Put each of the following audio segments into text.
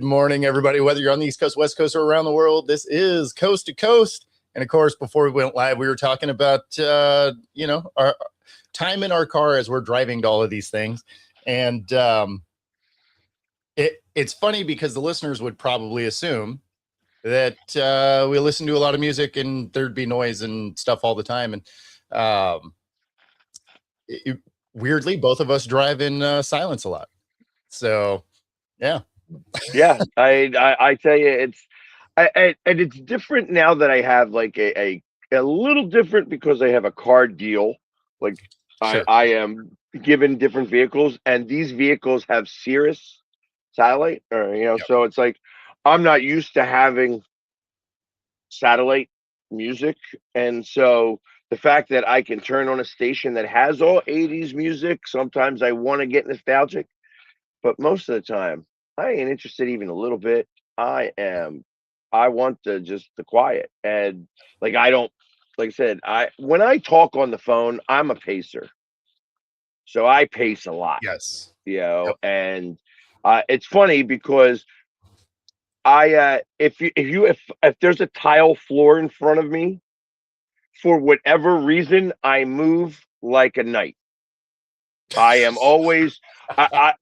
morning, everybody. Whether you're on the East Coast, West Coast, or around the world, this is Coast to Coast. And of course, before we went live, we were talking about, our time in our car as we're driving to all of these things. And it's funny because the listeners would probably assume that we listen to a lot of music and there'd be noise and stuff all the time. And weirdly, both of us drive in silence a lot. So, yeah. Yeah, I tell you, and it's different now that I have like a little different because I have a car deal. Like Sure. I am given different vehicles, and these vehicles have Sirius satellite, or Yep. so it's like I'm not used to having satellite music, and so the fact that I can turn on a station that has all 80s music, sometimes I want to get nostalgic, but most of the time I ain't interested even a little bit. I want the quiet, and like I don't, like I said, I when I talk on the phone, I'm a pacer. So I pace a lot, Yes. Yep. and it's funny because if there's a tile floor in front of me, for whatever reason, I move like a knight. I am always I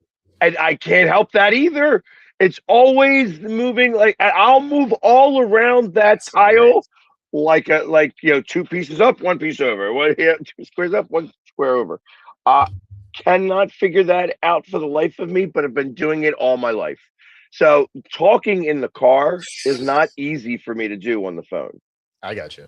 can't help that either. It's always moving. Like I'll move all around that tile like two pieces up, one piece over. One here, two squares up, one square over. Uh Cannot figure that out for the life of me, but I've been doing it all my life. So talking in the car is not easy for me to do on the phone I got you.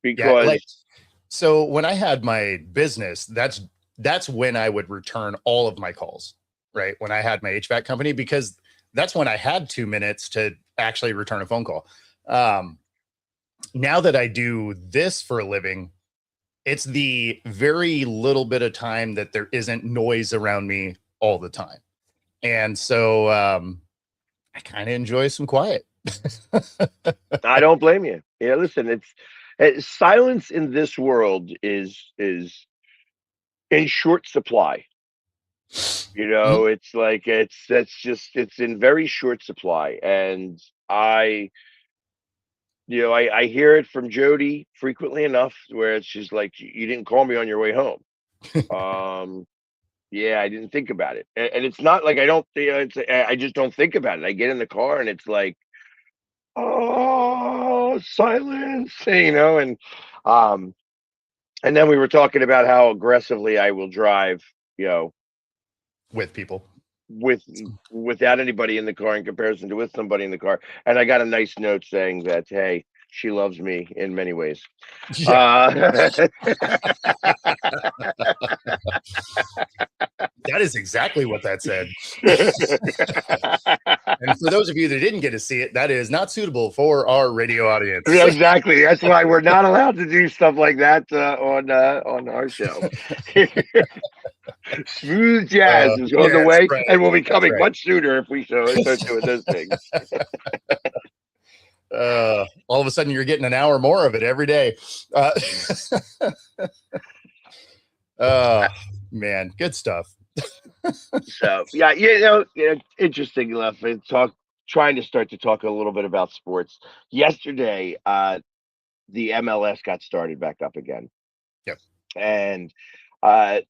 Yeah, because so when I had my business, that's when I would return all of my calls, right? When I had my HVAC company, because that's when I had 2 minutes to actually return a phone call. Now that I do this for a living, it's the very little bit of time that there isn't noise around me all the time. And so I kind of enjoy some quiet. I don't blame you. Yeah, listen, silence in this world is in short supply. Mhm. It's like it's in very short supply, and I hear it from Jody frequently enough where she's like, "You didn't call me on your way home." Yeah, I didn't think about it, and it's not like I don't. I just don't think about it. I get in the car and it's like, oh, silence, um, and then we were talking about how aggressively I will drive, you know, With people. with without anybody in the car in comparison to with somebody in the car. And I got a nice note saying that, hey, she loves me in many ways. Yeah. That is exactly what that said. And for those of you that didn't get to see it, that is not suitable for our radio audience. Yeah, exactly. That's why we're not allowed to do stuff like that on our show. Smooth jazz is on the Yes, way, right. and will be That's coming right. much sooner if we start doing those things. All of a sudden, you're getting an hour more of it every day. Man, good stuff. So yeah, interesting enough. And trying to start to talk a little bit about sports. Yesterday, the MLS got started back up again, Yep. and uh,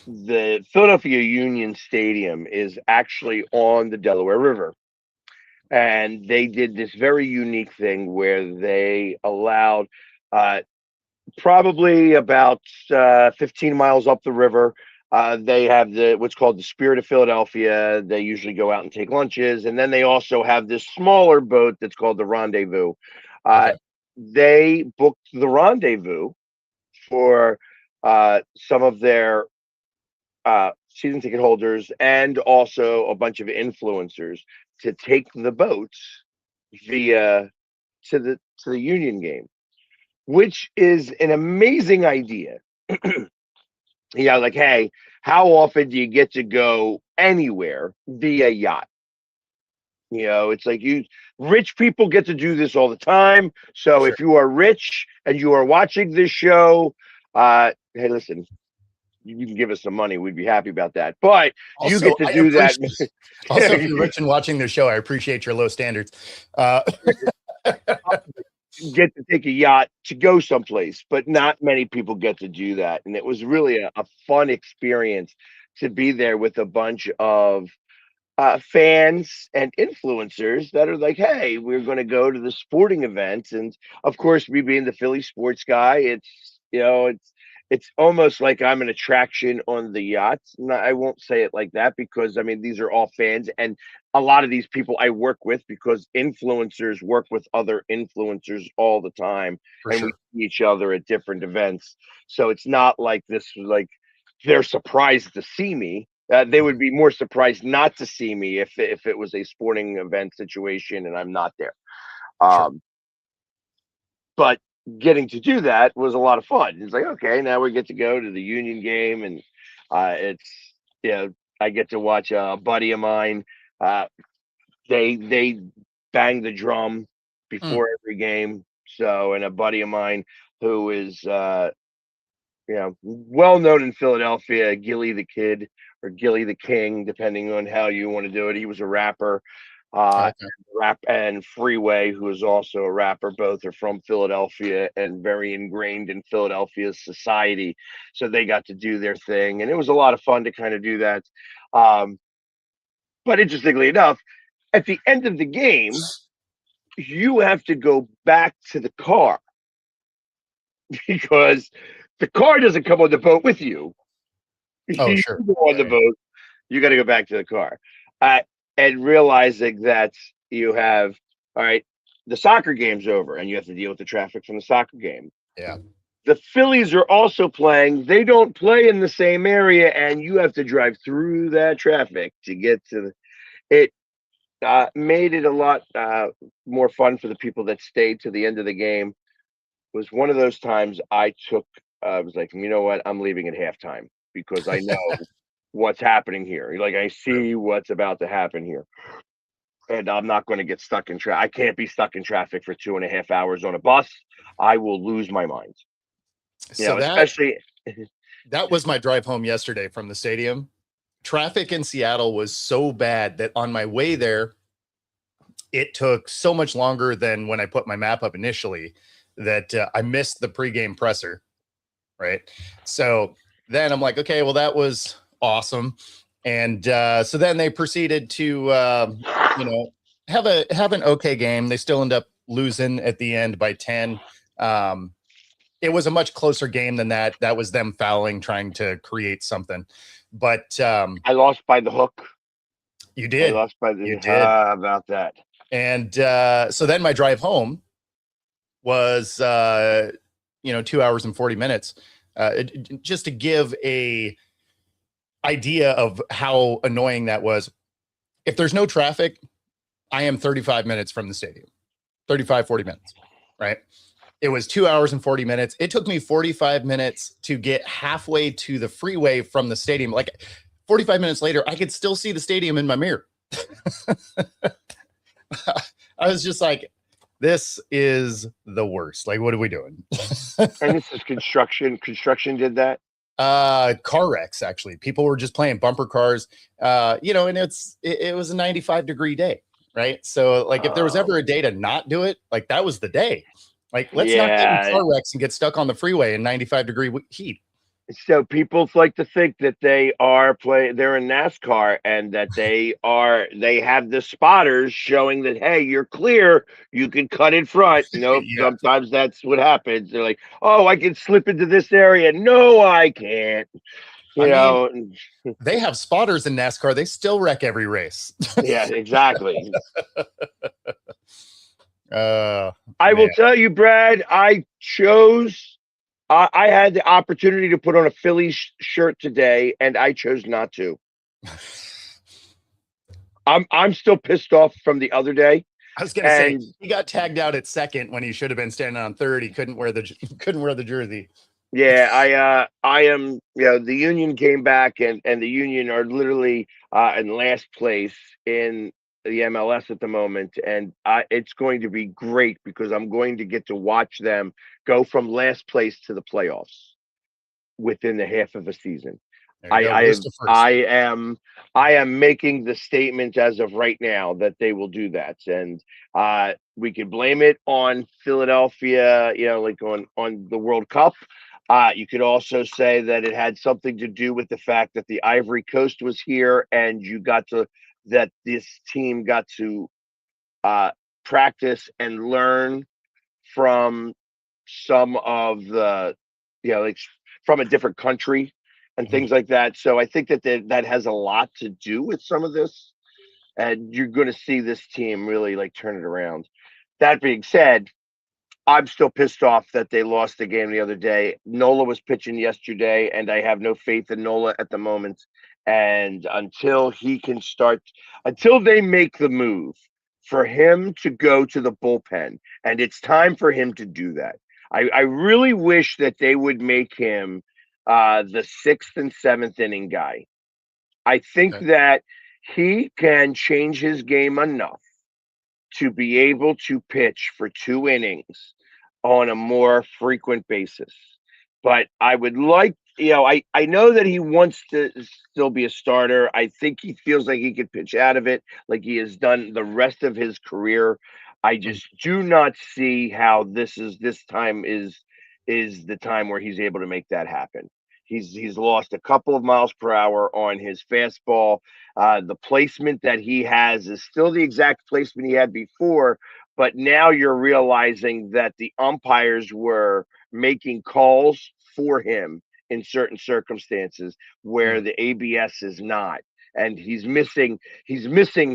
the Philadelphia Union Stadium is actually on the Delaware River, and they did this very unique thing where they allowed uh, probably about 15 miles up the river. They have what's called the Spirit of Philadelphia. They usually go out and take lunches, and then they also have this smaller boat that's called the Rendezvous. Uh, Okay. they booked the Rendezvous for some of their season ticket holders and also a bunch of influencers to take the boats via to the Union game, which is an amazing idea. Like, hey, how often do you get to go anywhere via yacht? It's like rich people get to do this all the time. So Sure. if you are rich and you are watching this show, hey, listen, you can give us some money. We'd be happy about that. But you Also, get to I do that. Also, if you're rich and watching the show, I appreciate your low standards. Get to take a yacht to go someplace, but not many people get to do that. And it was really a fun experience to be there with a bunch of fans and influencers that are like, hey, we're going to go to the sporting event. And of course, me being the Philly sports guy, it's almost like I'm an attraction on the yacht. I won't say it like that because I mean these are all fans, and a lot of these people I work with because influencers work with other influencers all the time, For and we sure. see each other at different events. So it's not like this like they're surprised to see me. They would be more surprised not to see me if it was a sporting event situation and I'm not there. Sure. But getting to do that was a lot of fun. It's like, okay, now we get to go to the Union game, and it's I get to watch a buddy of mine. Uh, they bang the drum Mm. before every game. So, and a buddy of mine who is well known in Philadelphia, Gilly the Kid or Gilly the King, depending on how you want to do it. He was a rapper. Okay. Rap and Freeway, who is also a rapper. Both are from Philadelphia and very ingrained in Philadelphia's society. So they got to do their thing, and it was a lot of fun to kind of do that. Um, but interestingly enough, at the end of the game, you have to go back to the car because the car doesn't come on the boat with you. Oh, You sure. go on the Yeah, boat, you got to go back to the car. Uh, and realizing that you have, all right, the soccer game's over and you have to deal with the traffic from the soccer game. yeah. The Phillies are also playing. They don't play in the same area, and you have to drive through that traffic to get to it. Made it a lot more fun for the people that stayed to the end of the game. It was one of those times I was like, you know what? I'm leaving at halftime because I know what's happening here. Like I see what's about to happen here. And I'm not going to get stuck in traffic. I can't be stuck in traffic for 2.5 hours on a bus. I will lose my mind. So Especially that was my drive home yesterday from the stadium. Traffic in Seattle was so bad that on my way there, it took so much longer than when I put my map up initially that I missed the pregame presser. Right. So then I'm like, okay, well, that was awesome. And so then they proceeded to, have an okay game. They still end up losing at the end by 10. It was a much closer game than that. That was them fouling, trying to create something. But I lost by the hook. you I did. lost by the You did. about that. And so then my drive home was 2 hours and 40 minutes. Just to give a idea of how annoying that was. If there's no traffic, I am 35 minutes from the stadium. 35, 40 minutes, right? It was 2 hours and 40 minutes. It took me 45 minutes to get halfway to the freeway from the stadium. Like 45 minutes later, I could still see the stadium in my mirror. I was just like, this is the worst. Like, what are we doing? And this is construction. Construction did that. Car wrecks, actually. People were just playing bumper cars, and it was a 95-degree day, right? So like if there was ever a day to not do it, like that was the day. Like, let's not get in car wrecks and get stuck on the freeway in 95-degree heat. So people like to think that they're in NASCAR and that they have the spotters showing that, hey, you're clear, you can cut in front. Nope. Yeah. Sometimes that's what happens. They're like, oh, I can slip into this area. No, I can't. They have spotters in NASCAR. They still wreck every race. Yeah, exactly. I will tell you, Brad, I had the opportunity to put on a Phillies shirt today, and I chose not to. I'm still pissed off from the other day. I was gonna say he got tagged out at second when he should have been standing on third. He couldn't wear the jersey. Yeah, I am. The Union came back, and the Union are literally in last place in the MLS at the moment, and it's going to be great because I'm going to get to watch them go from last place to the playoffs. within the half of a season. There you go. Roast to first. I am making the statement as of right now that they will do that, and we could blame it on Philadelphia, like on the World Cup. You could also say that it had something to do with the fact that the Ivory Coast was here, and that this team got to practice and learn from some of the, like from a different country and things like that. So I think that has a lot to do with some of this, and you're going to see this team really like turn it around. That being said, I'm still pissed off that they lost the game the other day. Nola was pitching yesterday, and I have no faith in Nola at the moment. And until they make the move for him to go to the bullpen, and it's time for him to do that. I really wish that they would make him the 6th and 7th inning guy. I think that he can change his game enough to be able to pitch for 2 innings on a more frequent basis. But I would like, I know that he wants to still be a starter. I think he feels like he could pitch out of it like he has done the rest of his career. I just do not see how this time is the time where he's able to make that happen. He's lost a couple of miles per hour on his fastball. The placement that he has is still the exact placement he had before, but now you're realizing that the umpires were making calls for him in certain circumstances where the ABS is not. And he's missing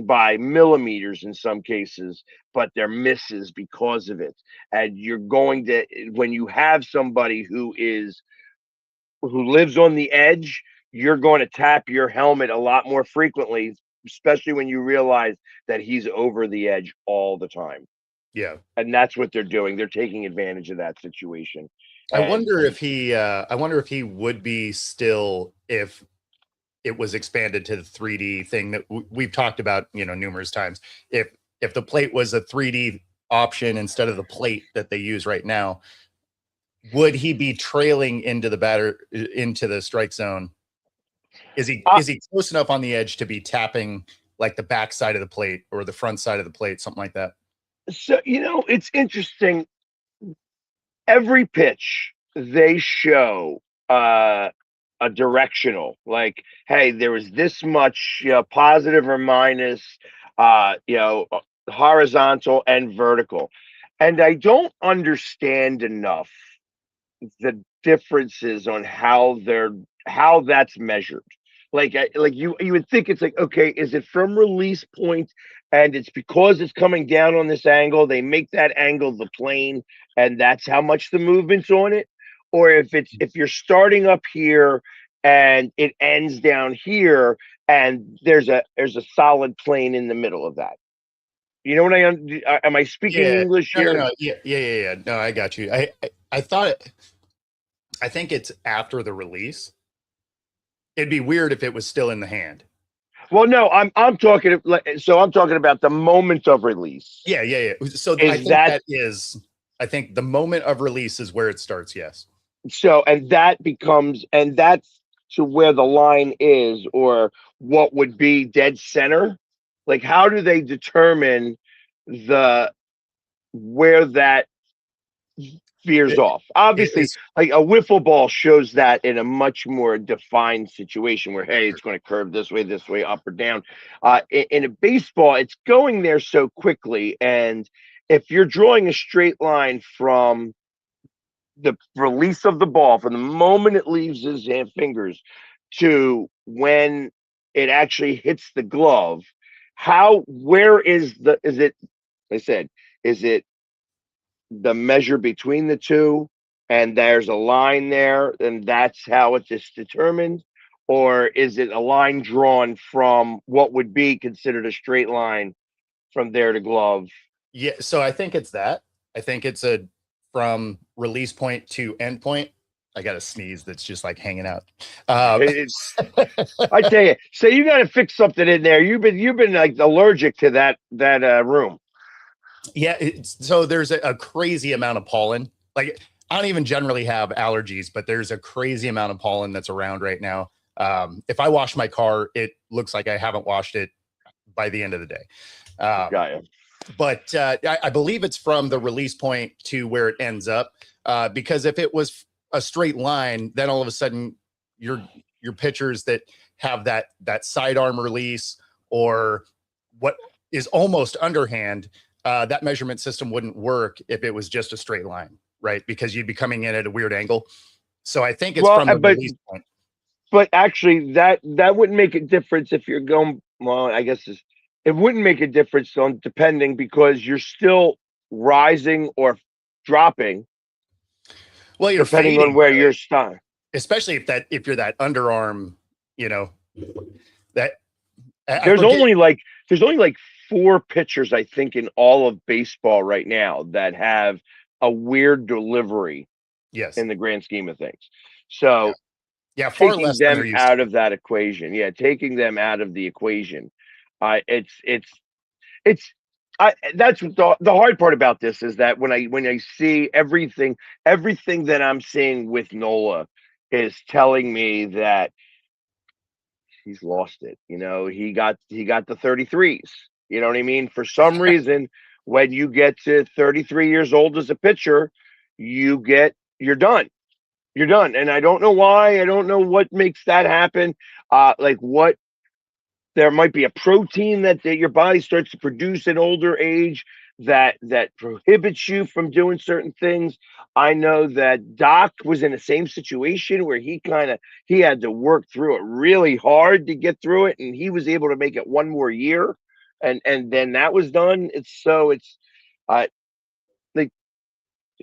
by millimeters in some cases, but they're misses because of it. And you're going to, when you have somebody who lives on the edge, you're going to tap your helmet a lot more frequently, especially when you realize that he's over the edge all the time. Yeah. And that's what they're doing. They're taking advantage of that situation. I wonder if he would be still if it was expanded to the 3D thing that we've talked about, numerous times. If the plate was a 3D option instead of the plate that they use right now, would he be trailing into the strike zone? Is he close enough on the edge to be tapping like the back side of the plate or the front side of the plate, something like that? So, it's interesting. Every pitch they show a directional, like, hey, there was this much, positive or minus, horizontal and vertical. And I don't understand enough the differences on how that's measured. Like you would think it's like, okay, is it from release point and it's because it's coming down on this angle, they make that angle the plane and that's how much the movement's on it? Or if you're starting up here and it ends down here and there's a solid plane in the middle of that. You know what am I speaking English here? No. Yeah. No, I got you. I think it's after the release. It'd be weird if it was still in the hand. Well, no, I'm talking about the moment of release. Yeah. So I think the moment of release is where it starts. Yes. So, and that's to where the line is, or what would be dead center. Like, how do they determine where that veers off? Obviously, like a wiffle ball shows that in a much more defined situation where, hey, it's going to curve this way, up or down. In a baseball, it's going there so quickly. And if you're drawing a straight line from the release of the ball, from the moment it leaves his fingers to when it actually hits the glove, where is it the measure between the two and there's a line there and that's how it's just determined? Or is it a line drawn from what would be considered a straight line from there to glove? Yeah, so I think it's that. I think it's from release point to end point. I got a sneeze that's just like hanging out. I tell you, so you got to fix something in there. You've been like allergic to that room. Yeah, so there's a crazy amount of pollen. Like I don't even generally have allergies, but there's a crazy amount of pollen that's around right now. If I wash my car, it looks like I haven't washed it by the end of the day. Got you. But I believe it's from the release point to where it ends up. Because if it was a straight line, then all of a sudden your pitchers that have that sidearm release or what is almost underhand, that measurement system wouldn't work if it was just a straight line, right? Because you'd be coming in at a weird angle. So I think it's from the release point. But actually, that wouldn't make a difference if you're going. Well, I guess it wouldn't make a difference on depending because you're still rising or dropping. Well, you're depending fading, on where you're starting. Especially if you're that underarm, you know, that there's only like 4 pitchers, I think, in all of baseball right now that have a weird delivery. Yes. In the grand scheme of things. So yeah, far taking less them out of that equation. Yeah, taking them out of the equation. That's the hard part about this is that when I see everything that I'm seeing with Nola is telling me that he's lost it. You know, he got the 33s. You know what I mean? For some reason, when you get to 33 years old as a pitcher, you're done. You're done. And I don't know why. I don't know what makes that happen. There might be a protein that your body starts to produce at older age that prohibits you from doing certain things. I know that Doc was in the same situation where he had to work through it really hard to get through it, and he was able to make it one more year, and then that was done.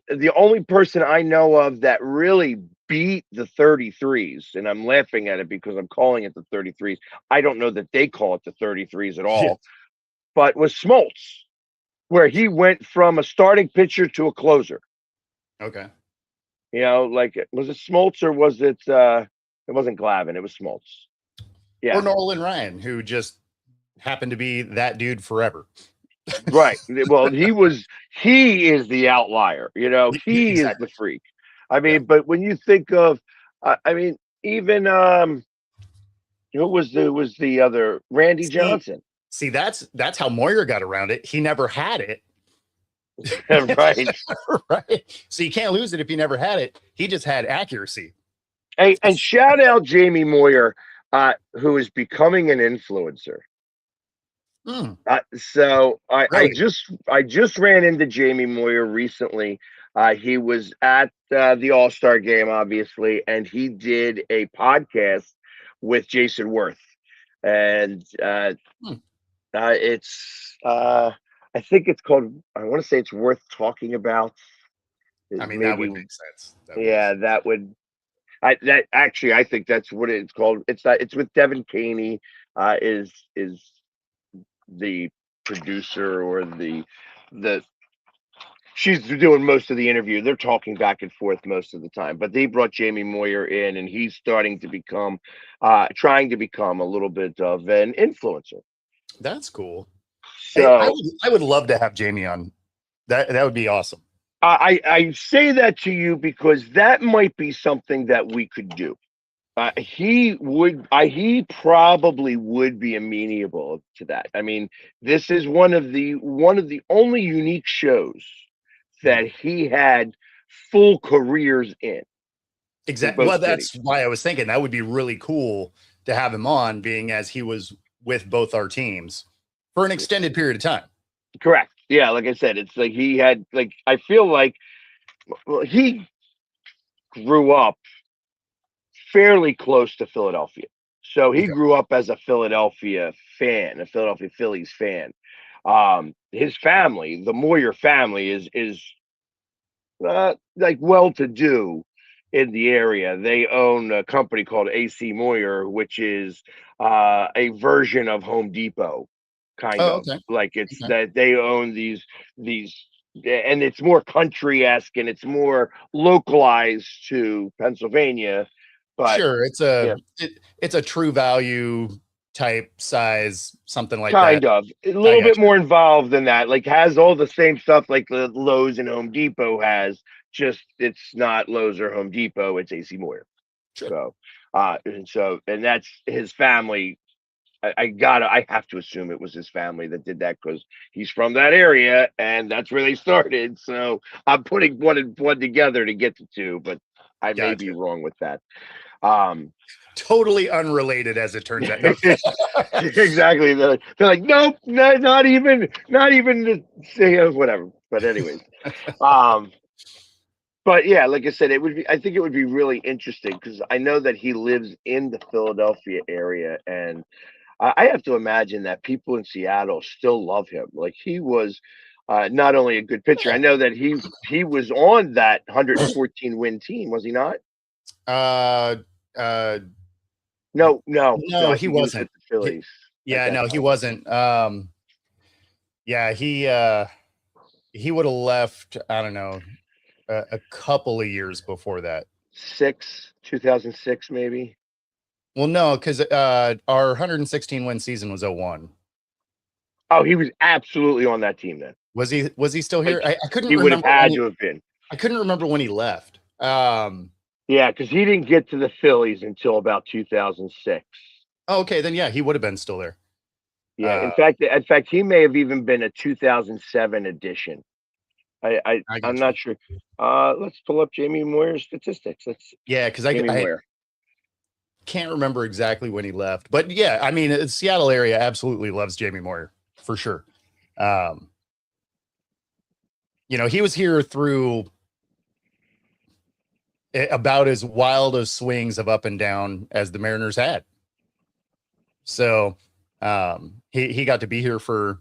The only person I know of that really beat the 33s, and I'm laughing at it because I'm calling it the 33s. I don't know that they call it the 33s at all, but was Smoltz, where he went from a starting pitcher to a closer. Okay. You know, like, was it Smoltz or was it? It wasn't Glavine. It was Smoltz. Yeah. Or Nolan Ryan, who just happened to be that dude forever. Right. Well, he is the outlier, you know, he is the freak. I mean, but when you think of, even, who was the other Randy Johnson? See, that's how Moyer got around it. He never had it. Right. Right. So you can't lose it if you never had it. He just had accuracy. Hey, and shout out Jamie Moyer, who is becoming an influencer. So I just ran into Jamie Moyer recently. He was at the All-Star game, obviously, and he did a podcast with Jason Worth, and it's I think it's called. I want to say it's worth talking about. I mean, that would make sense. That would. I think that's what it's called. It's with Devin Caney. Is the producer or the she's doing most of the interview. They're talking back and forth most of the time, but they brought Jamie Moyer in, and he's starting to become trying to become a little bit of an influencer. That's cool. So I would love to have Jamie on. That would be awesome. I say that to you because that might be something that we could do. He probably would be amenable to that. I mean, this is one of the only unique shows that he had full careers in. Exactly. Well, that's why I was thinking that would be really cool to have him on, being as he was with both our teams for an extended period of time. Correct. Yeah, like I said, it's like he had I feel like he grew up fairly close to Philadelphia. So he grew up as a Philadelphia fan, a Philadelphia Phillies fan. His family, the Moyer family, is well-to-do in the area. They own a company called AC Moyer, which is a version of Home Depot, kind of. Okay. Like it's that they own these, and it's more country-esque and it's more localized to Pennsylvania. But sure, it's a True Value type size, something like kind that. Of a little bit more involved than that. Like has all the same stuff like the Lowe's and Home Depot has, just it's not Lowe's or Home Depot, it's AC Moyer. Sure. So and that's his family. I have to assume it was his family that did that because he's from that area and that's where they started. So I'm putting one and one together to get to two, but I may be Gotcha. wrong with that. Totally unrelated, as it turns out. No. Exactly. They're like, nope, not even to say whatever. But anyways, but yeah, like I said, I think it would be really interesting because I know that he lives in the Philadelphia area, and I have to imagine that people in Seattle still love him. Like he was not only a good pitcher. I know that he was on that 114 win team, was he not? Uh, uh, No, no, I he think was wasn't. with the Phillies. Yeah, no, he wasn't. Yeah, he would have left, I don't know, a couple of years before that. 2006 maybe. Well, no, because our 116 win season was 01. Oh, he was absolutely on that team then. Was he still here? Like, I couldn't he would have remember had to have been. I couldn't remember when he left. Yeah, because he didn't get to the Phillies until about 2006. Oh, okay, then yeah, he would have been still there. Yeah, in fact, he may have even been a 2007 edition. I'm not sure. Let's pull up Jamie Moyer's statistics. Because I can't remember exactly when he left, but yeah, I mean, the Seattle area absolutely loves Jamie Moyer for sure. He was here through about as wild of swings of up and down as the Mariners had. So he got to be here for,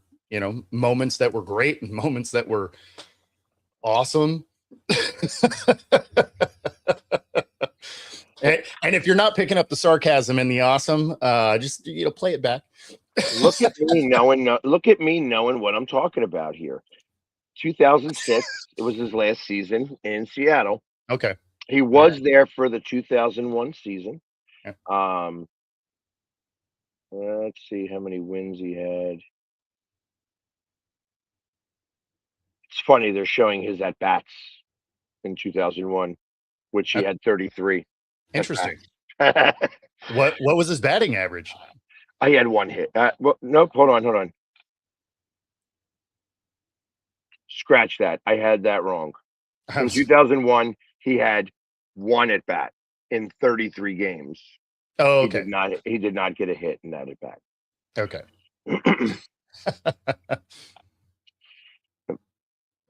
moments that were great and moments that were awesome. And if you're not picking up the sarcasm and the awesome, just play it back. Look at me knowing what I'm talking about here. 2006, it was his last season in Seattle. Okay. He was there for the 2001 season. Yeah. Let's see how many wins he had. It's funny, they're showing his at bats in 2001, which he had 33. Interesting. What was his batting average? I had one hit. Well, nope. Hold on. Scratch that. I had that wrong. In 2001, he had one at bat in 33 games. Oh, okay. He did not get a hit in that at bat. Okay.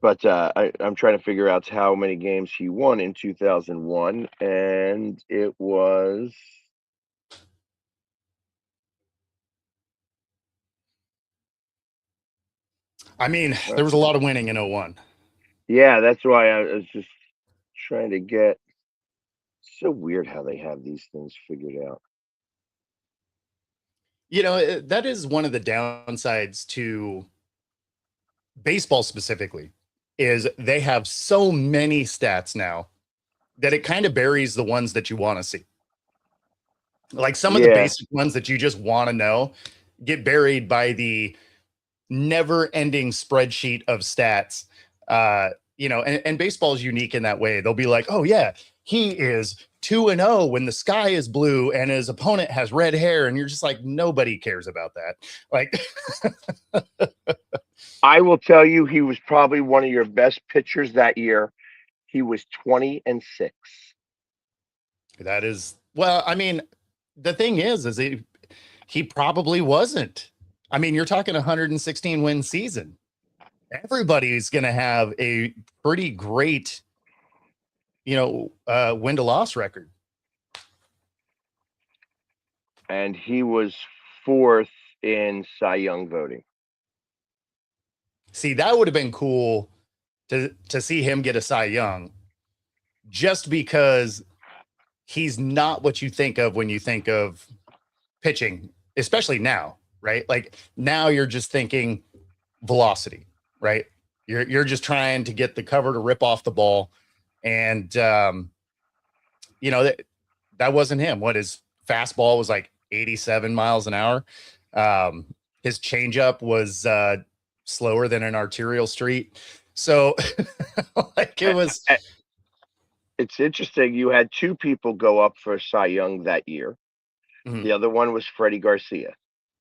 But I'm trying to figure out how many games he won in 2001, and it was. I mean, there was a lot of winning in 01. Yeah, that's why I was just trying to get. It's so weird how they have these things figured out. That is one of the downsides to baseball specifically, is they have so many stats now that it kind of buries the ones that you want to see. Like some of the basic ones that you just want to know get buried by the never-ending spreadsheet of stats. And baseball is unique in that way. They'll be like, oh yeah, he is 2-0 when the sky is blue and his opponent has red hair, and you're just like, nobody cares about that. Like, I will tell you, he was probably one of your best pitchers that year. He was 20-6. That is, well, I mean, the thing is he probably wasn't. I mean, you're talking 116 win season. Everybody's going to have a pretty great, win to loss record. And he was 4th in Cy Young voting. See, that would have been cool to see him get a Cy Young, just because he's not what you think of when you think of pitching, especially now, right? Like now you're just thinking velocity, right? You're just trying to get the cover to rip off the ball. And, that wasn't him. What his fastball was like 87 miles an hour. His changeup was slower than an arterial street. So like it was. It's interesting. You had two people go up for Cy Young that year. Mhm. The other one was Freddie Garcia.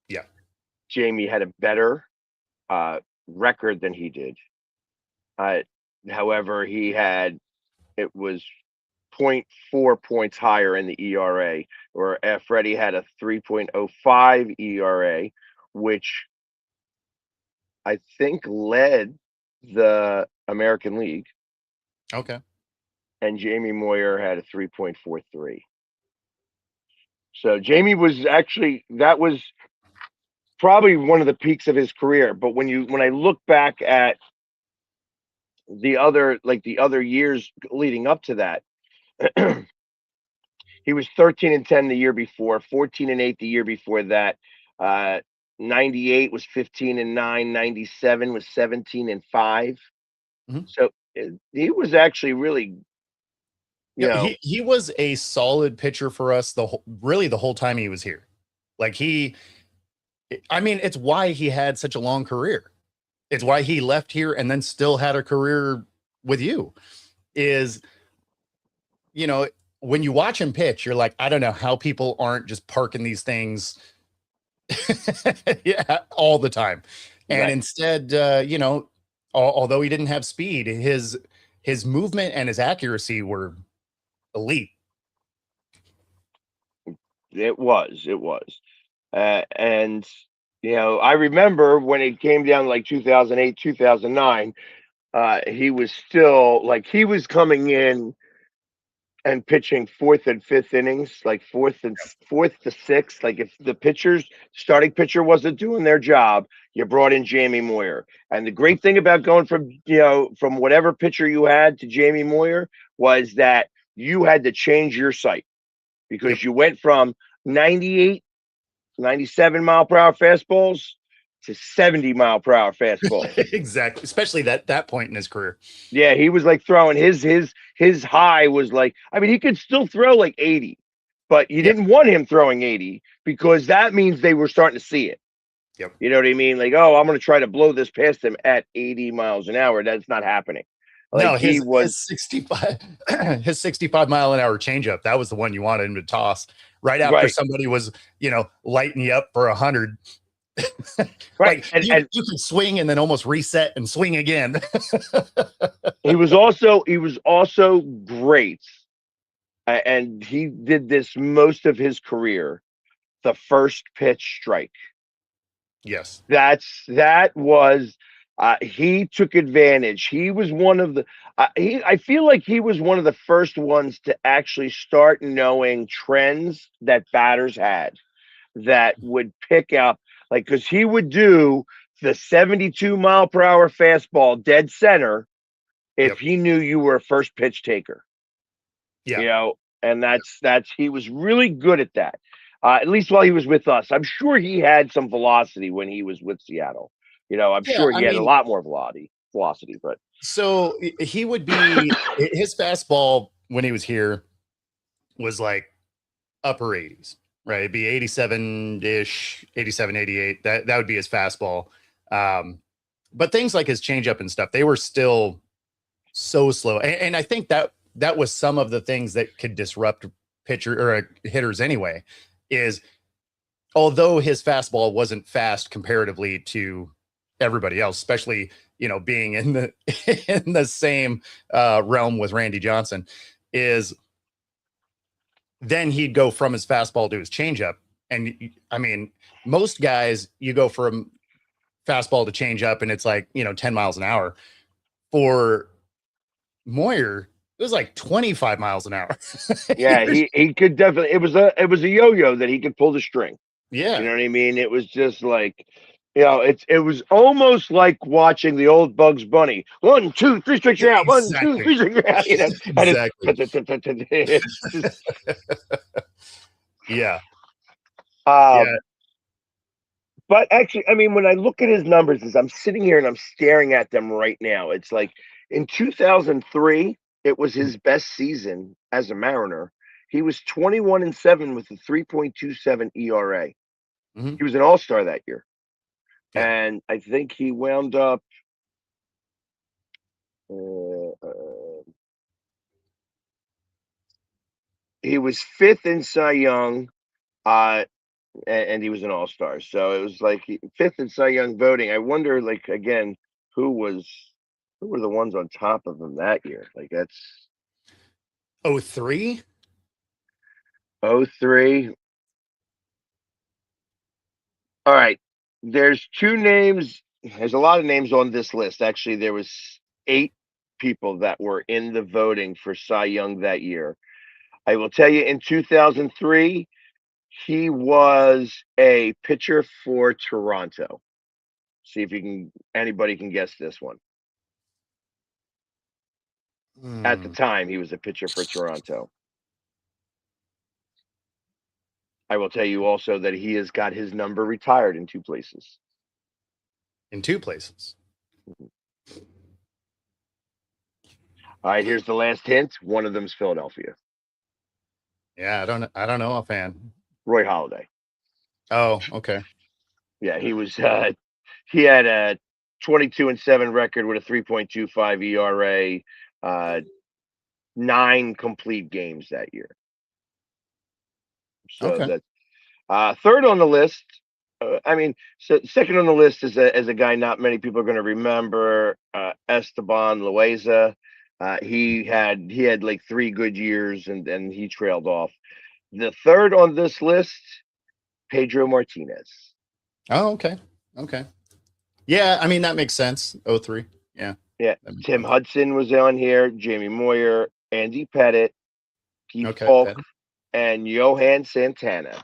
Yeah. Jamie had a better record than he did. Uh, However, it was point 0.4 points higher in the ERA, or Freddie had a 3.05 ERA, which I think led the American League, Okay. and Jamie Moyer had a 3.43. So Jamie was actually that was probably one of the peaks of his career. But when I look back at the other years leading up to that, he was 13-10 the year before, 14-8 the year before that. Uh, 98 was 15-9, 97 was 17-5. Mhm. So he was actually really, you Yeah, know, he was a solid pitcher for us the whole time he was here. Like I mean, it's why he had such a long career. It's why he left here and then still had a career with you. Is, you know, when you watch him pitch, you're like, I don't know how people aren't just parking these things yeah, all the time. And right. instead, although he didn't have speed, his movement and his accuracy were elite. It was. And I remember when it came down like 2008, 2009, he was still like he was coming in and pitching fourth and fifth innings, like fourth to sixth. Like if the starting pitcher wasn't doing their job, you brought in Jamie Moyer. And the great thing about going from whatever pitcher you had to Jamie Moyer was that you had to change your sight Yep. because you went from 98, 97 mile per hour fastballs to 70 mile per hour fastballs. Exactly. Especially that point in his career. Yeah, he was like throwing his high was like, I mean, he could still throw like 80, but you Yeah. didn't want him throwing 80 because that means they were starting to see it. Yep. You know what I mean? Like, oh, I'm going to try to blow this past him at 80 miles an hour. That's not happening. Like No, he his was 65 his 65-mile-an-hour changeup, that was the one you wanted him to toss right after right, somebody was, lighting you up for 100. right, Like and you could swing and then almost reset and swing again. he was also great, and he did this most of his career. The first pitch strike. Yes. That was he took advantage. He was one of the I feel like he was one of the first ones to actually start knowing trends that batters had that would pick up like because he would do the 72 mile per hour fastball dead center if Yep. he knew you were a first pitch taker, Yeah. you know, and that's he was really good at that. At least while he was with us, I'm sure he had some velocity when he was with Seattle. I'm Yeah. sure I he had a mean, lot more velocity, but so he would be his fastball when he was here was like upper 80s, right? It'd be 87-ish, 87, 88. That would be his fastball. But things like his changeup and stuff, they were still so slow. And I think that was some of the things that could disrupt pitcher or hitters anyway, is although his fastball wasn't fast comparatively to everybody else, especially, being in the in the same realm with Randy Johnson, is then he'd go from his fastball to his changeup. And I mean, most guys, you go from fastball to changeup and it's like, 10 miles an hour. For Moyer, it was like 25 miles an hour. yeah, he could definitely. It was a yo-yo that he could pull the string. You Yeah, know what I mean? It was just like, it was almost like watching the old Bugs Bunny. 1, 2, 3 strikes you're out. 1, 2, exactly. 3 strikes you're out. And it's Exactly. it's just Yeah. um Yeah. but actually, I mean, when I look at his numbers as I'm sitting here and I'm staring at them right now, it's like in 2003, it was his best season as a Mariner. He was 21-7 with a 3.27 ERA. Mhm. He was an all-star that year. Yeah. And I think he wound up uh, uh, he was fifth in Cy Young, uh, and he was an All-Star. So it was like fifth in Cy Young voting. I wonder, like again, who were the ones on top of him that year? Like that's 03? 03. All right. There's two names. There's a lot of names on this list. Actually, there was 8 people that were in the voting for Cy Young that year. I will tell you, in 2003, he was a pitcher for Toronto. See if anybody can guess this one. At the time, he was a pitcher for Toronto. I will tell you also that he has got his number retired in 2 places. In 2 places. All right, here's the last hint. One of them's Philadelphia. Yeah, I don't know offhand. Roy Halladay. Oh, okay. Yeah, he was. He had a 22-7 record with a 3.25 ERA, 9 complete games that year. So Okay. that third on the list. So second on the list is a guy not many people are going to remember. Esteban Loaiza. He had like 3 good years and he trailed off. The third on this list, Pedro Martinez. Oh, okay. Okay. Yeah, I mean that makes sense. 03. Yeah. Yeah. Tim Hudson was on here, Jamie Moyer, Andy Pettit, Pete Falk, and Johan Santana.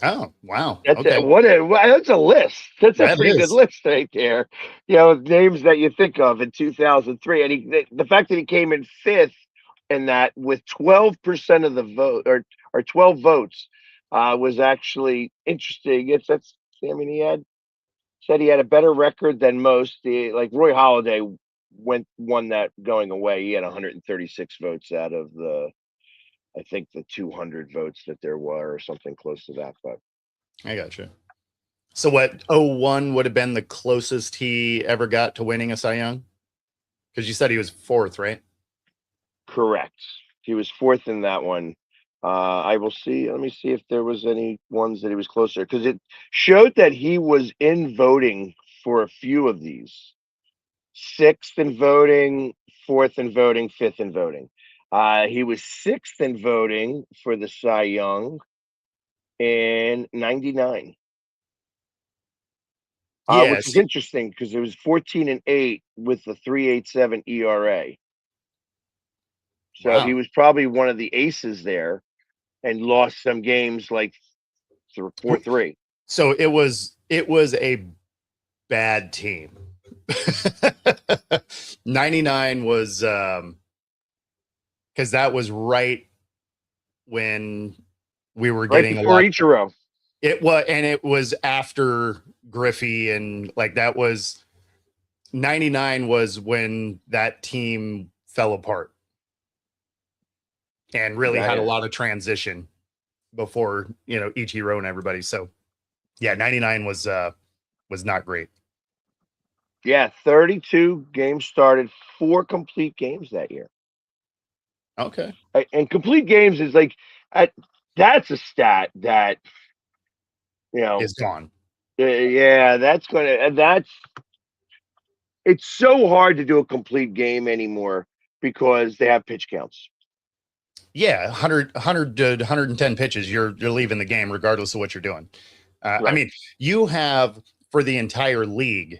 Oh, wow. That's okay. That's a list. That's That a pretty good list right there. Names that you think of in 2003, and the fact that he came in 5th in that with 12% of the vote or 12 votes was actually interesting. He said he had a better record than most. Like Roy Halladay won that going away. He had 136 votes out of I think the 200 votes that there were, or something close to that. But I gotcha. So what, 01 would have been the closest he ever got to winning a Cy Young? Because you said he was 4th, right? Correct. He was 4th in that one. I will see. Let me see if there was any ones that he was closer, because it showed that he was in voting for a few of these. 6th in voting, 4th in voting, 5th in voting. He was 6th in voting for the Cy Young in '99. Which is interesting because it was 14-8 with the 3.87 ERA. So Wow. he was probably one of the aces there and lost some games like 4-3. So it was a bad team. 99 was because that was right when we were getting right before Ichiro. It was after Griffey, and like that was 99 was when that team fell apart and really had a lot of transition before, Ichiro and everybody. So yeah, 99 was not great. Yeah, 32 games started, 4 complete games that year. Okay. And complete games is like that's a stat that is gone. Yeah, it's so hard to do a complete game anymore because they have pitch counts. Yeah, 100 to 110 pitches, you're leaving the game regardless of what you're doing. Right. I mean, you have for the entire league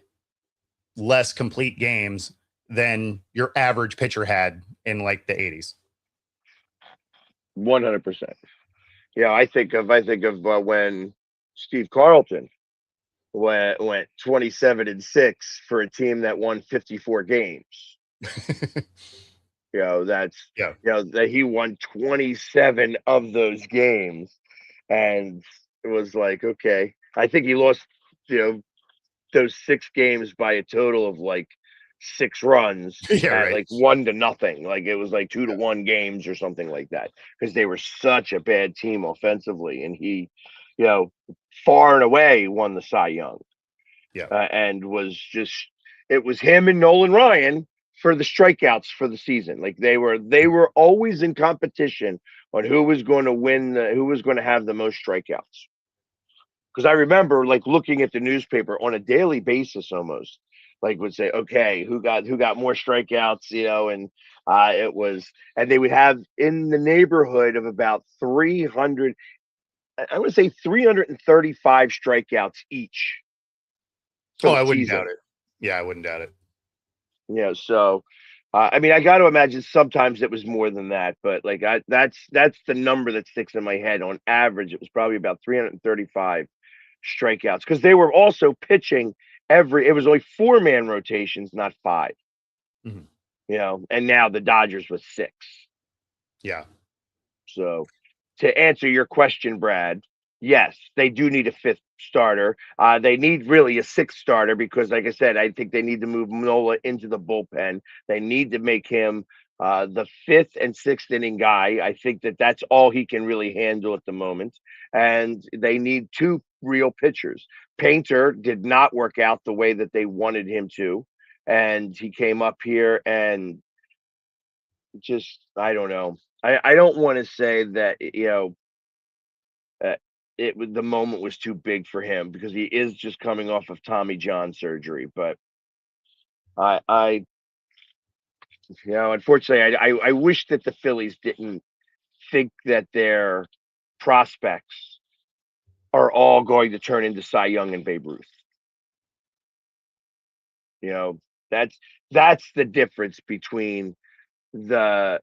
less complete games than your average pitcher had in like the 80s. 100%. Yeah, I think of when Steve Carlton went 27-6 for a team that won 54 games. That he won 27 of those games, and it was like, okay, I think he lost those 6 games by a total of like 6 runs at like 1-0. Like it was like 2-1 games or something like that, because they were such a bad team offensively, and he far and away won the Cy Young. And was just, it was him and Nolan Ryan for the strikeouts for the season. Like they were always in competition on who was going to win, who was going to have the most strikeouts. Because I remember like looking at the newspaper on a daily basis almost, like would say, okay, who got more strikeouts, and it was, and they would have in the neighborhood of about 300, I would say 335 strikeouts each for Oh, the I wouldn't doubt season. it. Yeah, I wouldn't doubt it. So I mean, I got to imagine sometimes it was more than that, but like that's the number that sticks in my head. On average, it was probably about 335 strikeouts because they were also pitching it was only 4-man rotations, not 5. Mhm. And now the Dodgers was 6. Yeah. So to answer your question, Brad, yes, they do need a 5th starter. They need really a 6th starter because, like I said, I think they need to move Nola into the bullpen. They need to make him the 5th and 6th inning guy. I think that's all he can really handle at the moment. And they need 2 real pitchers. Painter did not work out the way that they wanted him to. And he came up here and just, I don't know. I don't want to say that, uh, the moment was too big for him because he is just coming off of Tommy John surgery. But I unfortunately, I wish that the Phillies didn't think that their prospects are all going to turn into Cy Young and Babe Ruth. You know, that's that's the difference between the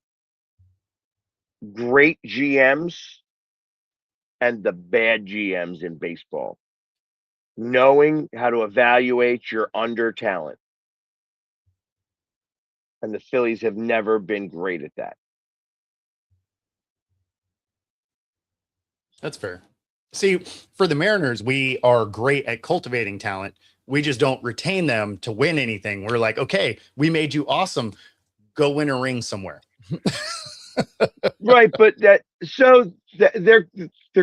great GMs and the bad GMs in baseball. Knowing how to evaluate your under talent. And the Phillies have never been great at that. That's fair. See, for the Mariners, we are great at cultivating talent. We just don't retain them to win anything. We're like, okay, we made you awesome. Go win a ring somewhere. Right, but there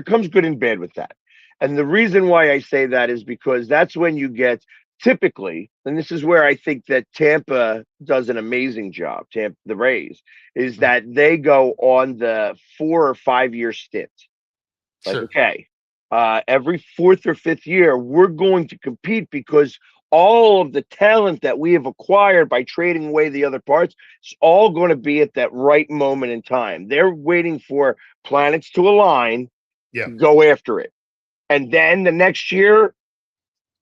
comes good and bad with that. And the reason why I say that is because that's when you get typically, and this is where I think that Tampa does an amazing job, the Rays, is that they go on the 4 or 5 year stint. Like, Sure. okay, every 4th or 5th year, we're going to compete because all of the talent that we have acquired by trading away the other parts is all going to be at that right moment in time. They're waiting for planets to align Yeah. to go after it. And then the next year,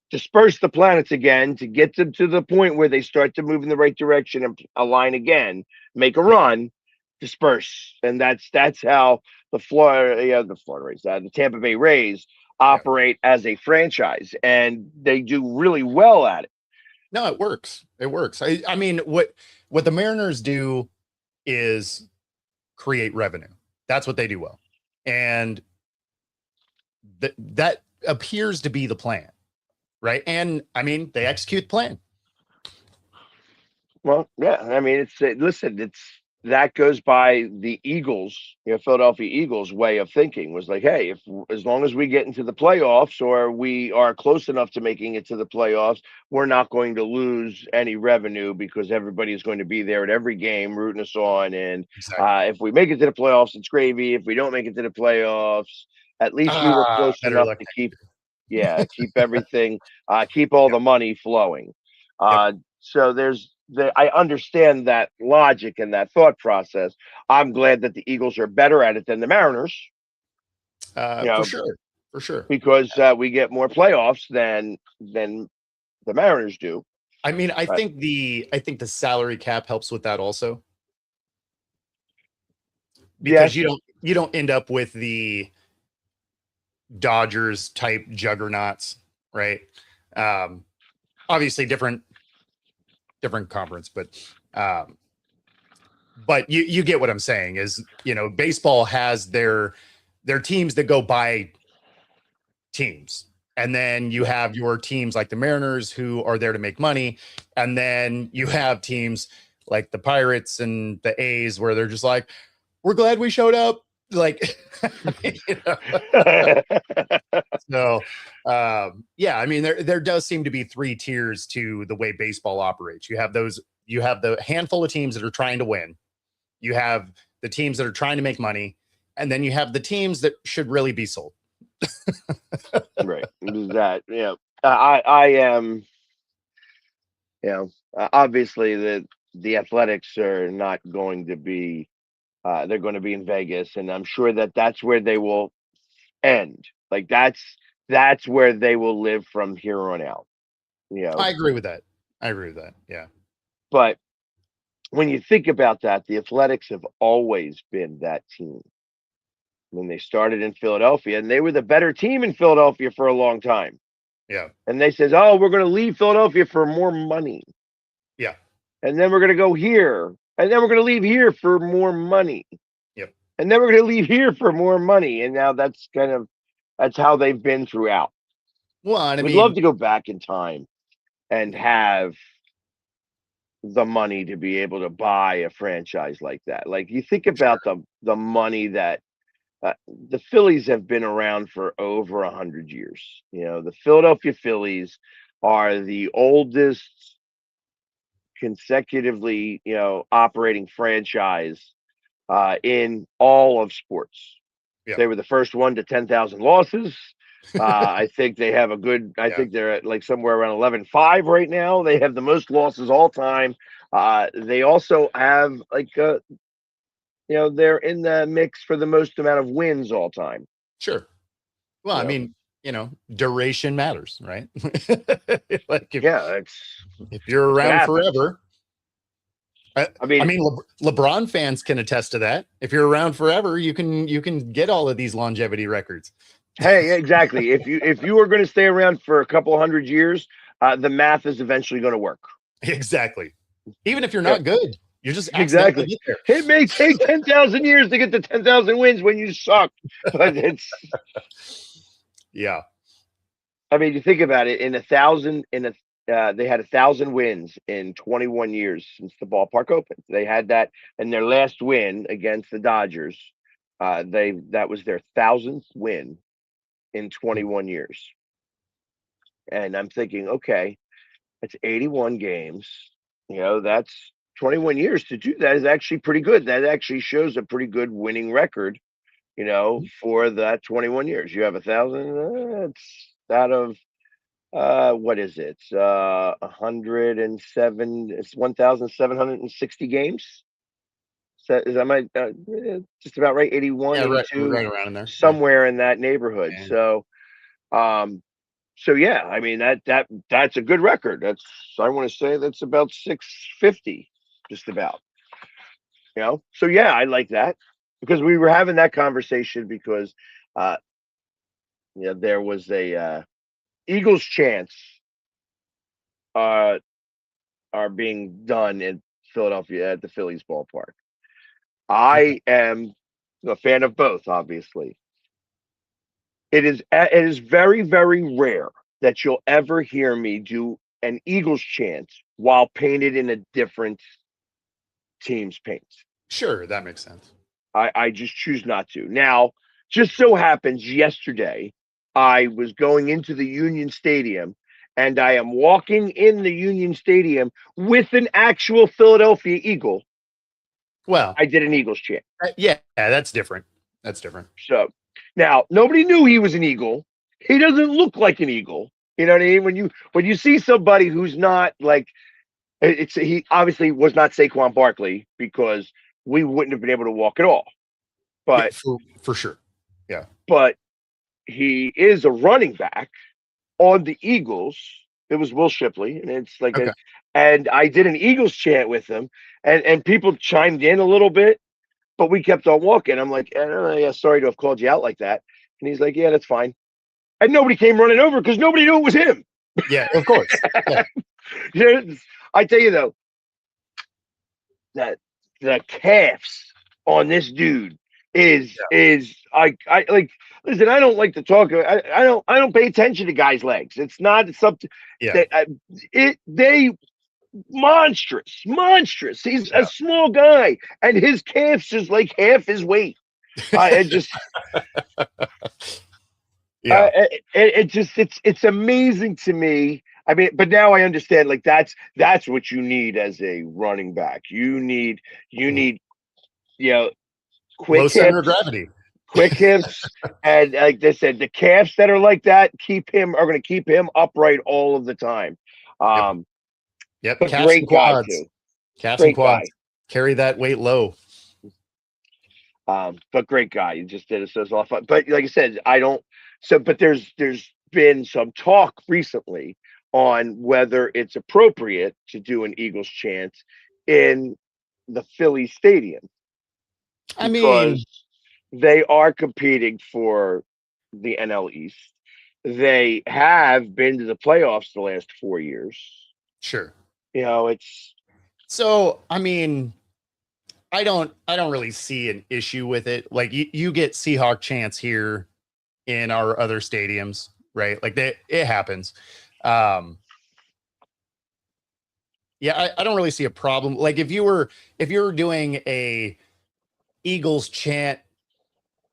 disperse the planets again to get them to the point where they start to move in the right direction and align again, make a run, disperse. And that's how the Florida Rays, the Tampa Bay Rays operate as a franchise, and they do really well at it. No, it works. It works. I mean, what the Mariners do is create revenue. That's what they do well. And that appears to be the plan. Right. And I mean, they execute the plan. Well, yeah. I mean, listen, that goes by the Eagles, Philadelphia Eagles way of thinking was like, hey, if as long as we get into the playoffs or we are close enough to making it to the playoffs, we're not going to lose any revenue because everybody is going to be there at every game rooting us on. And Exactly. if we make it to the playoffs, it's gravy. If we don't make it to the playoffs, at least we were close Better enough luck. to keep everything, keep all Yep. the money flowing. Yep. So I understand that logic and that thought process. I'm glad that the Eagles are better at it than the Mariners, For sure. For sure. because we get more playoffs than the Mariners do. I mean, I But think the salary cap helps with that also. Because yes, you don't end up with the Dodgers type juggernauts, right? Obviously different conference, but you get what I'm saying is, baseball has their teams that go by teams. And then you have your teams like the Mariners who are there to make money. And then you have teams like the Pirates and the A's where they're just like, we're glad we showed up. Like, so, yeah, I mean, there does seem to be 3 tiers to the way baseball operates. You have those, You have the handful of teams that are trying to win. You have the teams that are trying to make money. And then you have the teams that should really be sold. Right. That, I am, obviously the Athletics are not going to be, they're going to be in Vegas, and I'm sure that that's where they will end. Like that's where they will live from here on out. I agree with that. Yeah. But when you think about that, the Athletics have always been that team. When they started in Philadelphia, and they were the better team in Philadelphia for a long time. Yeah. And they says, "Oh, we're going to leave Philadelphia for more money." Yeah. And then we're going to go here, and then we're going to leave here for more money. Yep. And then we're going to leave here for more money. And now that's how they've been throughout. Well, and We'd love to go back in time and have the money to be able to buy a franchise like that. Like, you think about the money that the Phillies have been around for over 100 years. The Philadelphia Phillies are the oldest consecutively, operating franchise in all of sports. Yeah. They were the first one to 10,000 losses. I think they have I think they're at like somewhere around 11-5 right now. They have the most losses all time. They also have they're in the mix for the most amount of wins all time. Sure. Well, I mean, duration matters, right? Like if you're around forever. I mean, LeBron fans can attest to that. If you're around forever, you can get all of these longevity records. Hey, exactly. If you are going to stay around for a couple 100 years, the math is eventually going to work. Exactly. Even if you're not good, you're just exactly. Get there. It may take 10,000 years to get to 10,000 wins when you suck, but it's yeah. I mean, you think about it. They had 1,000 wins in 21 years since the ballpark opened. They had that, and their last win against the Dodgers, that was their 1,000th win in 21 years. And I'm thinking, okay, that's 81 games. That's 21 years. To do that is actually pretty good. That actually shows a pretty good winning record, for that 21 years. You have 1,000. It's out of what is it? 107. It's 1,760 games. Is that my just about right? 81, yeah, 82, right around in there, somewhere in that neighborhood. Yeah. So yeah, I mean that's a good record. I want to say that's about 650, just about. So yeah, I like that, because we were having that conversation because there was a Eagles chants are being done in Philadelphia at the Phillies ballpark. I am a fan of both, obviously. It is very, very rare that you'll ever hear me do an Eagles chant while painted in a different team's paint. Sure, that makes sense. I just choose not to. Now, just so happens yesterday, I was going into the Union Stadium, and I am walking in the Union Stadium with an actual Philadelphia Eagle. Well, I did an Eagles chant. Yeah, that's different. So now nobody knew he was an Eagle. He doesn't look like an Eagle. You know what I mean? When you see somebody who's not like, he obviously was not Saquon Barkley, because we wouldn't have been able to walk at all. But yeah, for sure. Yeah. But he is a running back on the Eagles. It was Will Shipley, and it's like okay. And I did an Eagles chant with him, and people chimed in a little bit, but we kept on walking. I'm like, yeah, sorry to have called you out like that. And he's like, yeah, that's fine. And nobody came running over because nobody knew it was him. Yeah, of course. Yeah. I tell you though, that the calves on this dude is I like. Listen, I don't like to talk. I don't pay attention to guys' legs. It's not something that they monstrous. He's a small guy, and his calves is like half his weight. It's amazing to me I mean, but now I understand. Like that's what you need as a running back. You need Low quick center of hips, gravity. quick hips, and like they said, the calves that are like that are going to keep him upright all of the time. Yep. Um, Yep. but Calves and great guy quads. too. Calves and Great guy. quads. Carry that weight low. But great guy. You just did it. So it's a lot of fun. But like I said, I don't. So, but there's been some talk recently on whether it's appropriate to do an Eagles chant in the Philly Stadium I mean, because they are competing for the NL East. They have been to the playoffs the last 4 years. sure. It's So, I mean, I don't really see an issue with it. Like you get Seahawk chants here in our other stadiums, right? Like it happens. Um, yeah, I don't really see a problem. Like if you were doing a Eagles chant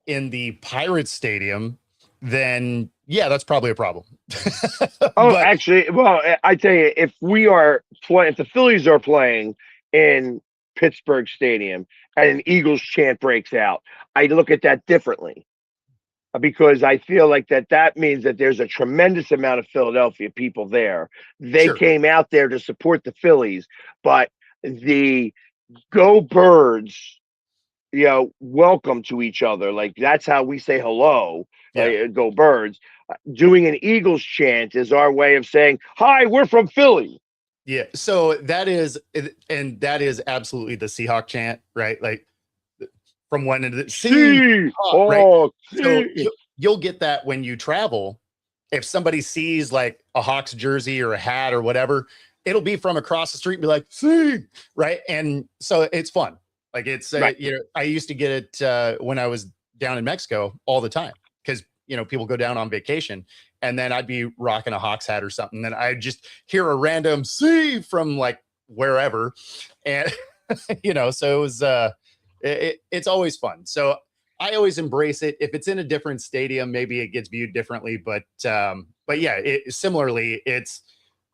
in the Pirates stadium, then yeah, that's probably a problem. oh, But actually, well, I tell you, if the Phillies are playing in Pittsburgh Stadium and an Eagles chant breaks out, I look at that differently because I feel like that means that there's a tremendous amount of Philadelphia people there. They sure. came out there to support the Phillies, but the Go Birds, welcome to each other. Like that's how we say hello. Yeah. Go Birds. Doing an Eagles chant is our way of saying, "Hi, we're from Philly." Yeah. So that is absolutely the Seahawk chant, right? Like from one end of the See, Seahawk, right? oh, So see. you'll get that when you travel. If somebody sees like a Hawks jersey or a hat or whatever, it'll be from across the street and be like, see, right? And so it's fun. Like it's, Right. I used to get it when I was down in Mexico all the time because, people go down on vacation and then I'd be rocking a Hawks hat or something. Then I'd just hear a random see from like wherever. And, so it was, it's always fun. So I always embrace it. If it's in a different stadium, maybe it gets viewed differently. But yeah, similarly, it's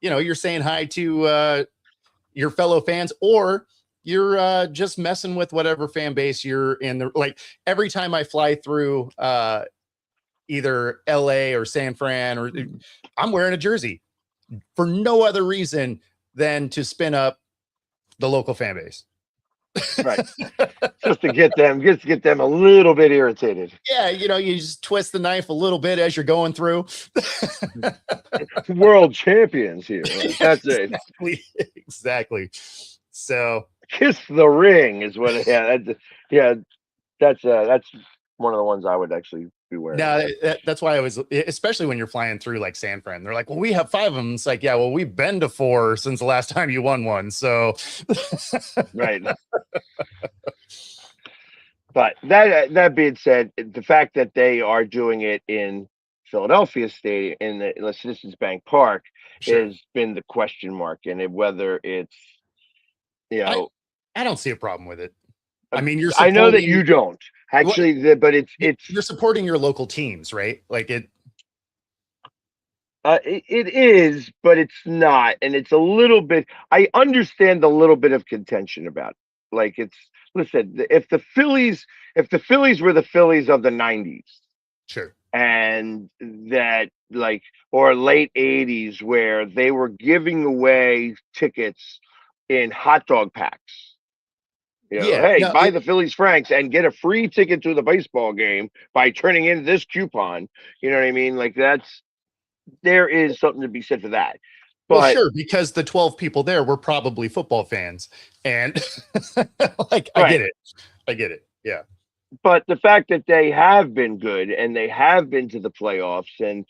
you're saying hi to your fellow fans, or you're just messing with whatever fan base you're in. Like every time I fly through either LA or San Fran, or I'm wearing a jersey for no other reason than to spin up the local fan base. Right. Just to get them a little bit irritated. Yeah, you just twist the knife a little bit as you're going through. World champions here. That's it. Exactly. So Kiss the ring is what. Yeah. That's one of the ones I would actually be wearing. no, that's why I was, especially when you're flying through like San Fran. They're like, "Well, we have 5 of them." It's like, yeah, well, we've been to 4 since the last time you won one. So, Right. But that being said, the fact that they are doing it in Philadelphia Stadium in the Citizens Bank Park sure. has been the question mark, and whether it's I I don't see a problem with it. I mean, you're I know that supporting you don't what actually, but it's you're supporting your local teams, right? Like it. it is, but it's not, and it's a little bit. I understand a little bit of contention about it. Like listen, if the Phillies were the Phillies of the '90s, Sure. and that like or late '80s where they were giving away tickets in hot dog packs. Yeah. Hey, No. buy the Phillies Franks and get a free ticket to the baseball game by turning in this coupon. You know what I mean? Like there is something to be said for that. Well, But sure, because the 12 people there were probably football fans, and like I right. get it. I get it. Yeah. But the fact that they have been good and they have been to the playoffs, and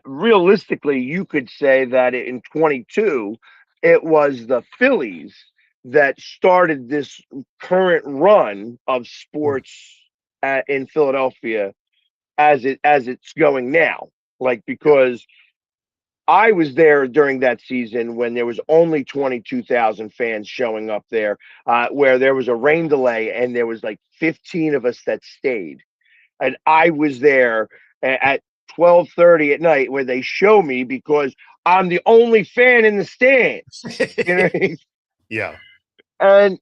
realistically, you could say that in 22, it was the Phillies that started this current run of sports in Philadelphia as it's going now. Like Yeah. because I was there during that season when there was only 22,000 fans showing up there, where there was a rain delay and there was like 15 of us that stayed. And I was there at 12:30 at night where they show me because I'm the only fan in the stands. You know what I mean? Yeah. And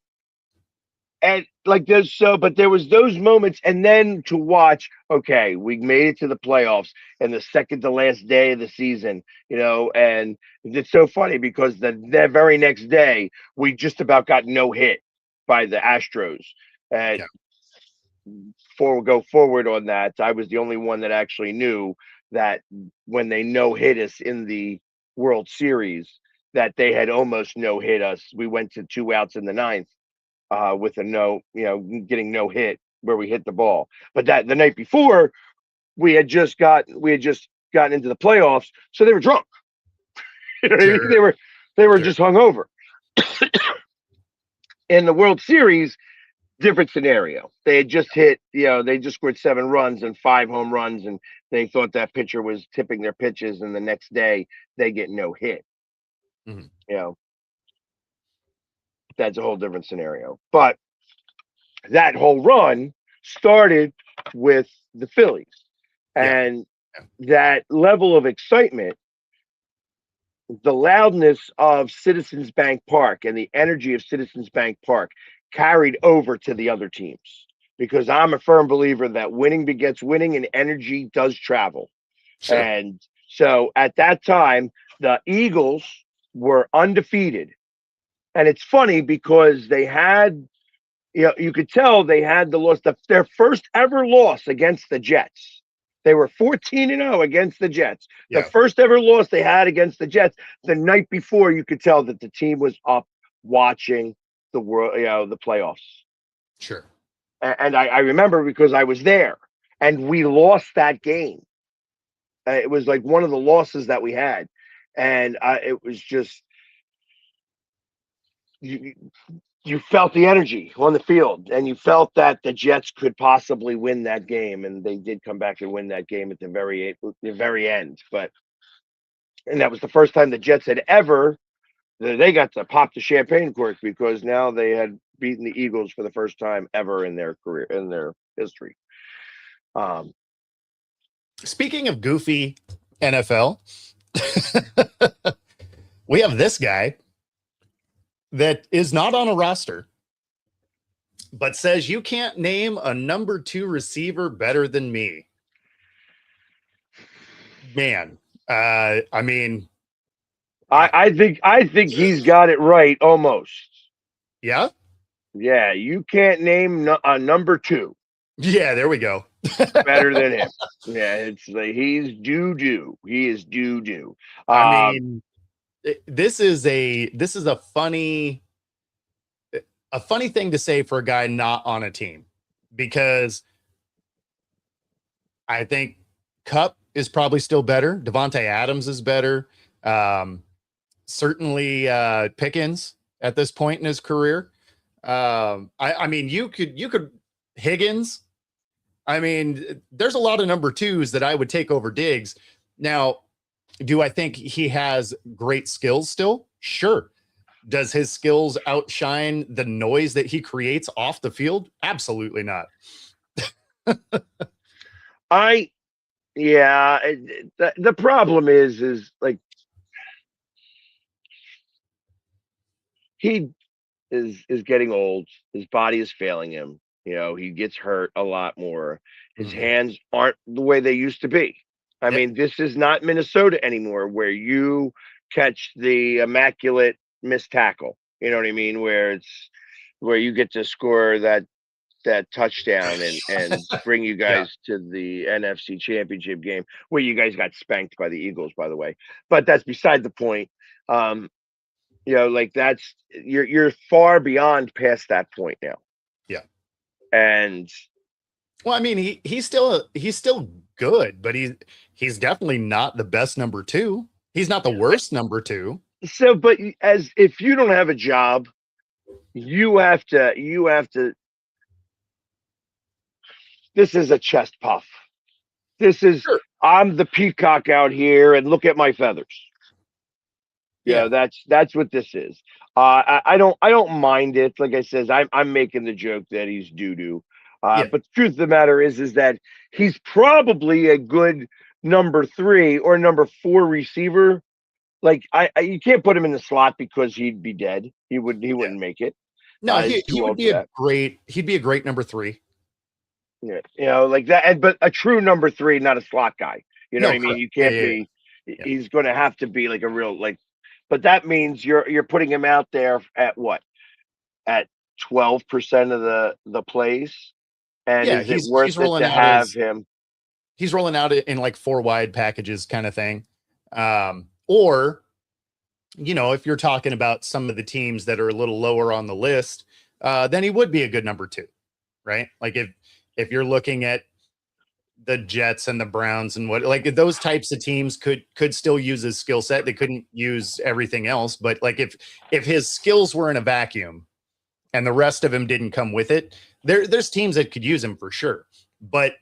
like there's but there was those moments, and then to watch, okay, we made it to the playoffs and the second to last day of the season, and it's so funny because the very next day we just about got no hit by the Astros. And Yeah. before we go forward on that, I was the only one that actually knew that when they no hit us in the World Series, that they had almost no hit us. We went to 2 outs in the ninth with a no, getting no hit where we hit the ball. But that the night before, we had just gotten into the playoffs, so they were drunk. You know what I mean? Sure. They were Sure. just hungover. In the World Series, different scenario. They had just hit, they just scored 7 runs and 5 home runs, and they thought that pitcher was tipping their pitches, and the next day they get no hit. Mhm. You know, that's a whole different scenario. But that whole run started with the Phillies, Yeah. and Yeah. that level of excitement, the loudness of Citizens Bank Park and the energy of Citizens Bank Park carried over to the other teams, because I'm a firm believer that winning begets winning and energy does travel. Sure. And so at that time, the Eagles were undefeated. And it's funny because they had, you could tell they had the loss, their first ever loss against the Jets. They were 14-0 against the Jets. The Yeah. first ever loss they had against the Jets. The night before, you could tell that the team was up watching the world, the playoffs. Sure. And I remember because I was there, and we lost that game. It was like one of the losses that we had, and it was just you felt the energy on the field, and you felt that the Jets could possibly win that game, and they did come back and win that game at the very end. And that was the first time the Jets had ever, they got to pop the champagne cork, because now they had beaten the Eagles for the first time ever in their career, in their history. Um, Speaking of goofy NFL, we have this guy that is not on a roster, but says you can't name a number 2 receiver better than me. Man, I mean, I think he's got it right almost. yeah, Yeah, you can't name a number 2 yeah, there we go. better than him. Yeah, it's like he's doo doo. He is doo doo. I Um, mean, this is a funny thing to say for a guy not on a team, because I think Cup is probably still better. Devontae Adams is better. Um, Certainly Pickens at this point in his career. I mean, you could Higgins. I mean, there's a lot of number 2s that I would take over Diggs. Now, do I think he has great skills still? Sure. Does his skills outshine the noise that he creates off the field? Absolutely not. I yeah. The problem is like he is getting old. His body is failing him. He gets hurt a lot more. His Mhm. hands aren't the way they used to be. I Yeah, mean, this is not Minnesota anymore, where you catch the immaculate missed tackle. You know what I mean? Where you get to score that touchdown and bring you yeah. guys to the NFC Championship game, where you guys got spanked by the Eagles, by the way. But that's beside the point. Um, like that's you're far beyond past that point now. Yeah. And Well, I mean, he's still good, but he's definitely not the best number 2. He's not the worst number 2. so, but as if you don't have a job, you have to. This is a chest puff. This is Sure. I'm the peacock out here, and look at my feathers. Yeah. That's what this is. I don't mind it. Like I says, I'm making the joke that he's doo doo. Yeah. But the truth of the matter is that he's probably a good number 3 or number 4 receiver, like you can't put him in the slot because he'd be dead. He Yeah. wouldn't make it. No, He's he too would old be for that. he'd be a great number 3. Yeah, like that. But a true number 3, not a slot guy. You know what No, I mean? correct. You Yeah, can't yeah, yeah. be. Yeah. He's going to have to be like a real like. But that means you're putting him out there at what? At 12% of the plays, and Yeah, is it worth he's it rolling to out have him? he's rolling out in like 4 wide packages kind of thing. Or if you're talking about some of the teams that are a little lower on the list, then he would be a good number 2, right? Like if you're looking at the Jets and the Browns and what, like those types of teams could still use his skill set. They couldn't use everything else, but like if his skills were in a vacuum and the rest of him didn't come with it, there's teams that could use him for sure. But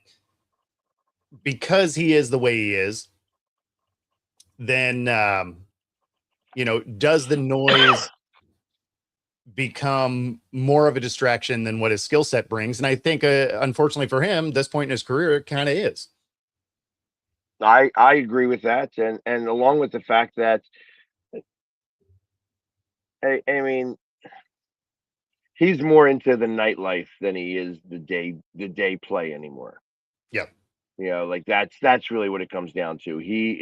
because he is the way he is, then does the noise become more of a distraction than what his skill set brings? And I think, unfortunately for him, this point in his career, it kind of is. I agree with that, and along with the fact that I mean he's more into the nightlife than he is the day play anymore. Yep. Like that's really what it comes down to. He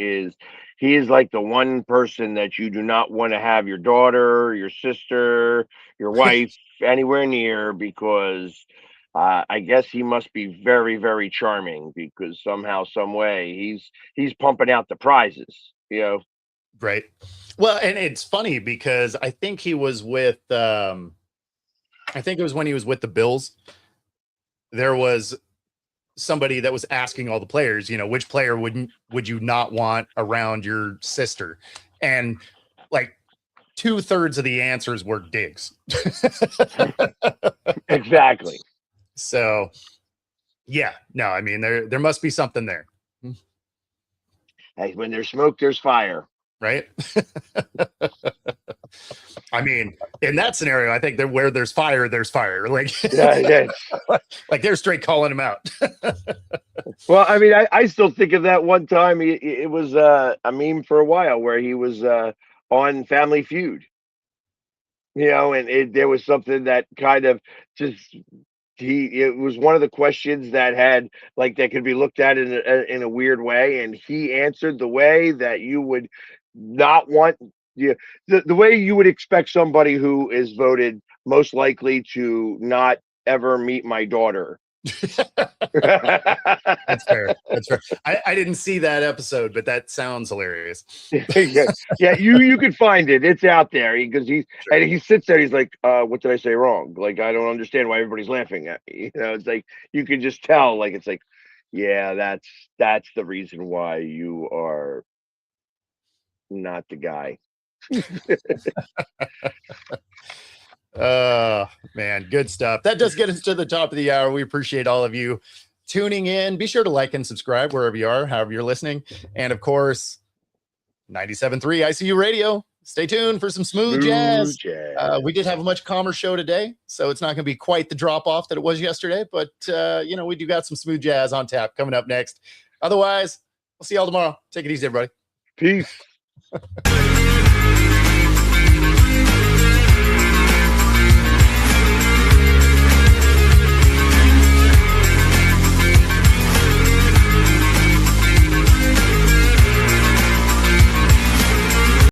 is like the one person that you do not want to have your daughter, your sister, your wife anywhere near, because I guess he must be very, very charming, because somehow, some way, he's pumping out the prizes. Right. Well, and it's funny because I think he was with I think it was when he was with the Bills. There was somebody that was asking all the players, which player would you not want around your sister? And like 2/3 of the answers were Diggs. Exactly. So yeah, no, I mean there must be something there. Hey, when there's smoke, there's fire. Right. I mean, in that scenario, I think that where there's fire, there's fire. Like, Yeah. Like they're straight calling him out. Well, I mean, I still think of that one time. It was a meme for a while where he was on Family Feud, and there was something that kind of just it was one of the questions that had like that could be looked at in a weird way, and he answered the way that you would not want the way you would expect somebody who is voted most likely to not ever meet my daughter. That's fair. That's fair. I didn't see that episode, but that sounds hilarious. Yeah, you can find it. It's out there because and he sits there. He's like, "What did I say wrong? Like, I don't understand why everybody's laughing at me." It's like you can just tell. Like, it's like, yeah, that's the reason why you are not the guy. Man, good stuff. That does get us to the top of the hour. We appreciate all of you tuning in. Be sure to like and subscribe wherever you are, however you're listening. And of course, 97.3 ICU Radio. Stay tuned for some smooth jazz. We did have a much calmer show today, so it's not going to be quite the drop off that it was yesterday, but we do got some smooth jazz on tap coming up next. Otherwise, we'll see y'all tomorrow. Take it easy, everybody. Peace.